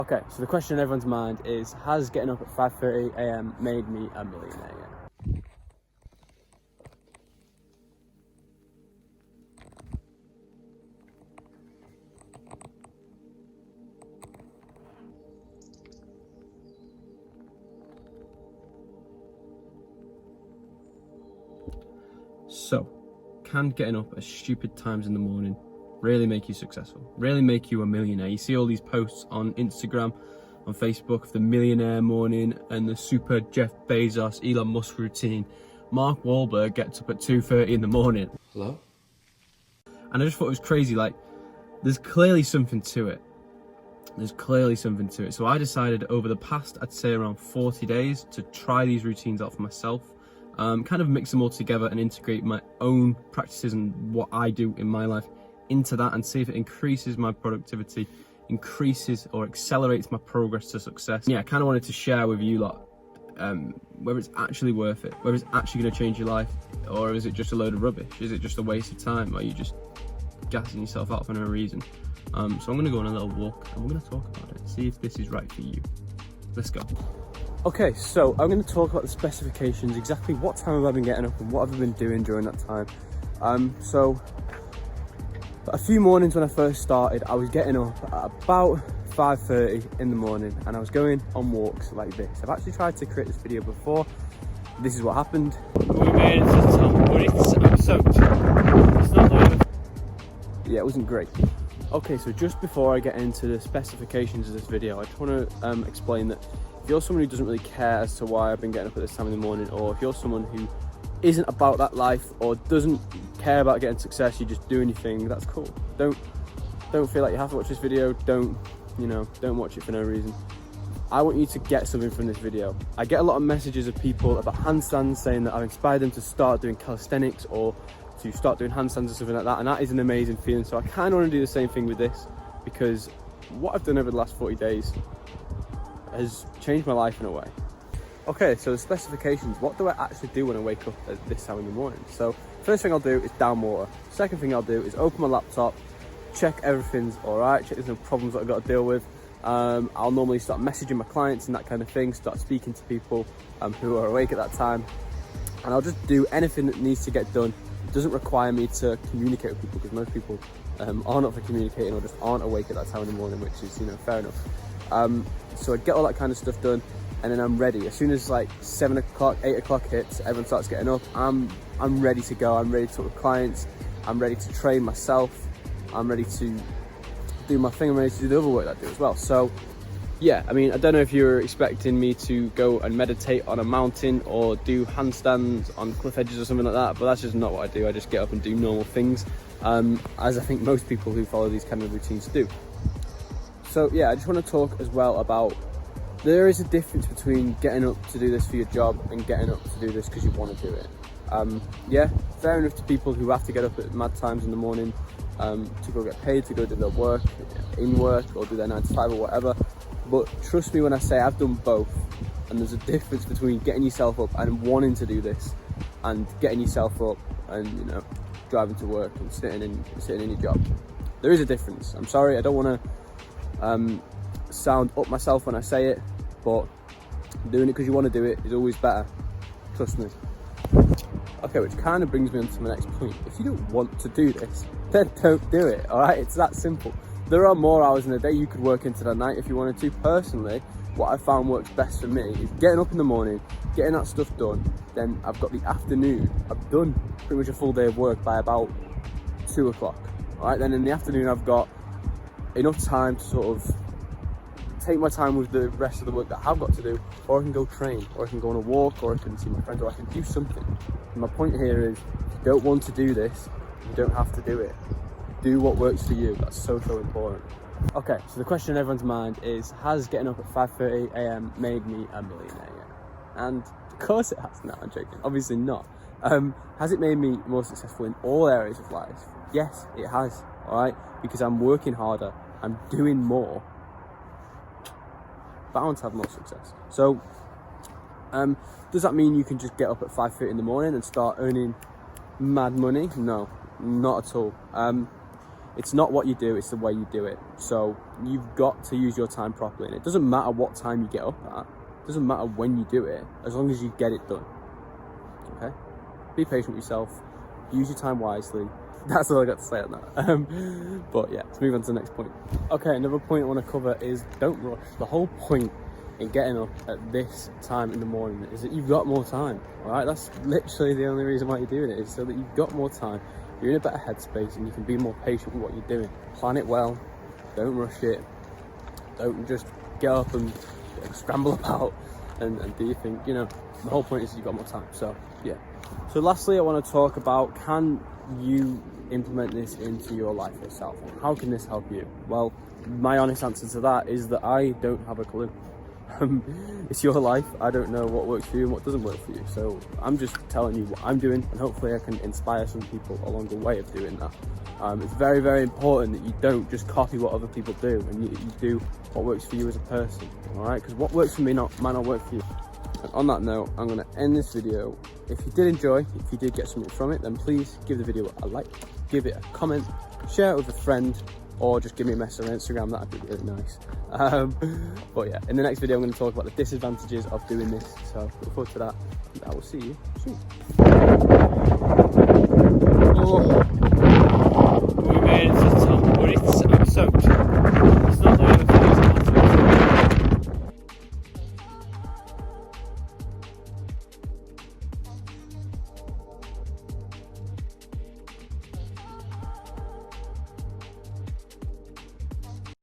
Okay, so the question in everyone's mind is, has getting up at 5:30 a.m. made me a millionaire yet? So, can getting up at stupid times in the morning really make you successful? Really make you a millionaire? You see all these posts on Instagram, on Facebook of the millionaire morning and the super Jeff Bezos, Elon Musk routine. Mark Wahlberg gets up at 2:30 in the morning. Hello? And I just thought it was crazy. Like, there's clearly something to it. So I decided over the past, I'd say around 40 days, to try these routines out for myself. Kind of mix them all together and integrate my own practices and what I do in my life into that, and see if it increases my productivity, increases or accelerates my progress to success. Yeah, I kind of wanted to share with you lot whether it's actually worth it, whether it's actually going to change your life, or is it just a load of rubbish? Is it just a waste of time? Are you just gassing yourself out for no reason? So I'm going to go on a little walk and we're going to talk about it, see if this is right for you. Let's go. Okay, so I'm going to talk about the specifications, exactly what time have I been getting up and what have I been doing during that time. So a few mornings when I first started, I was getting up at about 5:30 in the morning and I was going on walks like this. I've actually tried to create this video before. This is what happened. We made it to the top, but I'm soaked. It's not the Yeah, it wasn't great. Okay, so just before I get into the specifications of this video, I just want to explain that if you're someone who doesn't really care as to why I've been getting up at this time in the morning, or if you're someone who isn't about that life or doesn't care about getting success, you just do anything, that's cool. Don't feel like you have to watch this video. Don't watch it for no reason. I want you to get something from this video. I get a lot of messages of people about handstands saying that I've inspired them to start doing calisthenics or to start doing handstands or something like that, and that is an amazing feeling. So I kind of want to do the same thing with this, because what I've done over the last 40 days has changed my life in a way. Okay, so the specifications. What do I actually do when I wake up at this time in the morning? So first thing I'll do is down water. Second thing I'll do is open my laptop, check everything's all right, check there's no problems that I've got to deal with. I'll normally start messaging my clients and that kind of thing, start speaking to people who are awake at that time, and I'll just do anything that needs to get done. It doesn't require me to communicate with people, because most people are not for communicating or just aren't awake at that time in the morning, which is, fair enough. So I get all that kind of stuff done, and then I'm ready. As soon as like 7 o'clock, 8 o'clock hits, everyone starts getting up, I'm ready to go. I'm ready to talk with clients. I'm ready to train myself. I'm ready to do my thing. I'm ready to do the other work that I do as well. So yeah, I mean, I don't know if you're expecting me to go and meditate on a mountain or do handstands on cliff edges or something like that, but that's just not what I do. I just get up and do normal things, as I think most people who follow these kind of routines do. So yeah, I just want to talk as well about, there is a difference between getting up to do this for your job and getting up to do this because you want to do it. Yeah, fair enough to people who have to get up at mad times in the morning to go get paid, to go do their work, in work, or do their 9 to 5 or whatever. But trust me when I say I've done both, and there's a difference between getting yourself up and wanting to do this, and getting yourself up and driving to work and sitting in your job. There is a difference. I'm sorry, I don't want to sound up myself when I say it, but doing it because you want to do it is always better. Trust me. Okay, which kind of brings me on to my next point. If you don't want to do this, then don't do it. All right, it's that simple. There are more hours in the day you could work into the night if you wanted to. Personally, what I found works best for me is getting up in the morning, getting that stuff done. Then I've got the afternoon. I've done pretty much a full day of work by about 2 o'clock. All right, then in the afternoon I've got enough time to sort of take my time with the rest of the work that I've got to do, or I can go train, or I can go on a walk, or I can see my friends, or I can do something. And my point here is, if you don't want to do this, you don't have to do it. Do what works for you. That's so important. Okay, so the question in everyone's mind is, has getting up at 5:30 a.m. made me a millionaire yet? And of course it has. No, I'm joking. Obviously not. Has it made me more successful in all areas of life? Yes, it has. All right, because I'm working harder, I'm doing more, bound to have more success. So does that mean you can just get up at 5:30 in the morning and start earning mad money? No, not at all. It's not what you do, it's the way you do it. So you've got to use your time properly, and it doesn't matter what time you get up at, it doesn't matter when you do it, as long as you get it done. Okay? Be patient with yourself, use your time wisely. That's all I got to say on that. But yeah, let's move on to the next point. Okay, another point I want to cover is don't rush. The whole point in getting up at this time in the morning is that you've got more time. All right, that's literally the only reason why you're doing it, is so that you've got more time. You're in a better headspace and you can be more patient with what you're doing. Plan it well. Don't rush it. Don't just get up and scramble about and do your thing. You know, the whole point is you've got more time. So yeah. So lastly, I want to talk about, can you implement this into your life yourself? How can this help you? Well, my honest answer to that is that I don't have a clue. It's your life. I don't know what works for you and what doesn't work for you. So I'm just telling you what I'm doing, and hopefully I can inspire some people along the way of doing that. It's very, very important that you don't just copy what other people do, and you do what works for you as a person. All right? Because what works for me might not work for you. And on that note, I'm going to end this video. If you did enjoy, if you did get something from it, then please give the video a like, give it a comment, share it with a friend, or just give me a message on Instagram. That'd be really nice. But yeah, in the next video, I'm going to talk about the disadvantages of doing this. So look forward to that, and I will see you soon. Oh.